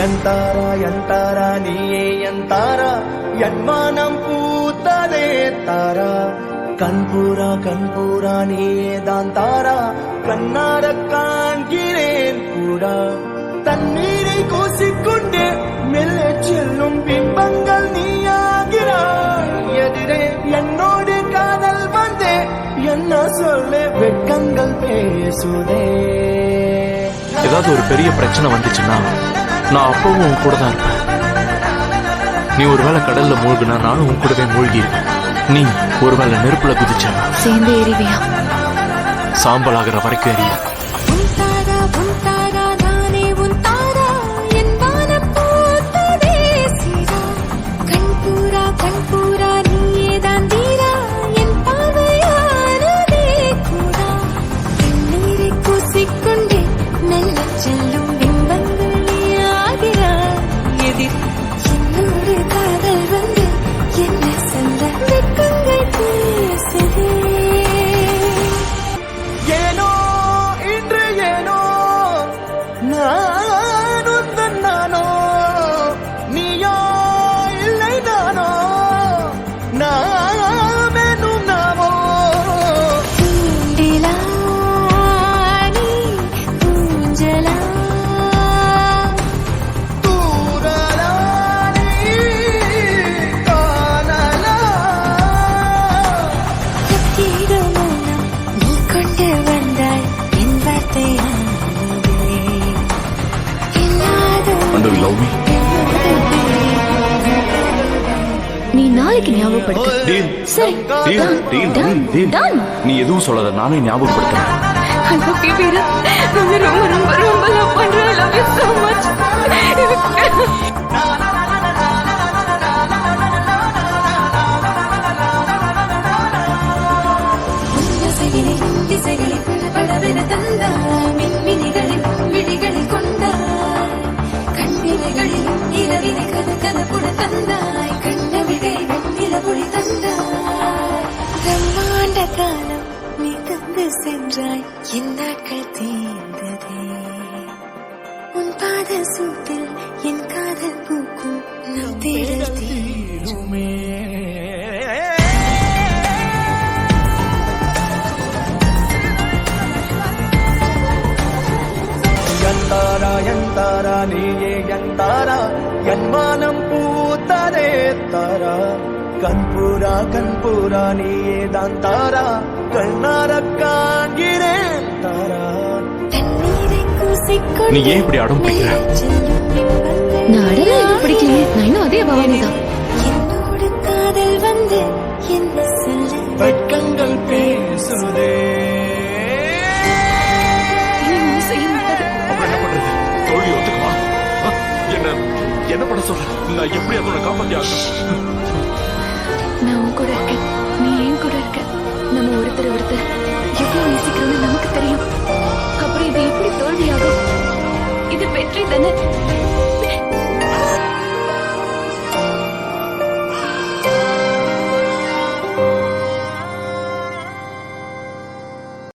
ಎಂತಾರ ನೀಯೇ ಎಂತಾರ ಎನ್ಮಾನಂ பூத்ததே தாரா கண்பூரா நீயே தான் தாரா கண்ணார காண்கிறேன் கூடா தண்ணீரை கூசிக்கொண்டே மெல்ல செல்லும் பிம்பங்கள் நீயாகிறாய் எதிரே என்னோடு காதல் வந்தே என்ன சொல்ல வெட்கங்கள் பேசுதே. ஏதாவது ஒரு பெரிய பிரச்சனை வந்துச்சுன்னா நான் அப்பவும் உன் கூட தான் இருப்பேன். நீ ஒருவேளை கடல்ல மூழ்கினா நானும் உன் கூடவே மூழ்கிருப்பேன். நீ ஒருவேளை நெருப்புல குதிச்சா சேர்ந்து எரிவியா? சாம்பல் ஆகிற வரைக்கும் எரிய. நீ நாளைக்கு ஞாபகப்படுத்து. நீ எதுவும் சொல்லாத, நானே ஞாபகப்படுத்துறேன். காலம் நீ தந்து சென்றாய், என் நாட்கள் தீர்ந்ததே. உன் பாத சூட்டில் என் காதல் பூக்கும், நம் தேடல் தீருமே. ಎಂತಾರ ನೀಯೇ ಎಂತಾರ ಎನ್ಮಾನಂ பூத்ததே தாரா கண்பூரா நீயே தான் தாரா கண்ணார காண்கிறேன் தாரா. நீ ஏன் இப்படி அடம் பிடிக்கிற? நான் அடல பிடிக்கல, நான் இன்னும் அதே பவானி தான். என்னோட காதல் வந்து என்ன சொல்ல வெட்கங்கள் பேசுதே. என்ன பண்ண சொல்ற? நான் எப்படி அதோட காப்பாத்தி ஆகணும்? நான் உன் கூட இருக்கேன், நீ என் கூட இருக்க. நம்ம ஒருத்தர் எவ்வளவு நேசிக்கிறோம்னு நமக்கு தெரியும். அப்புறம் இது எப்படி தோல்வியாகும்? இது வெற்றி தானே.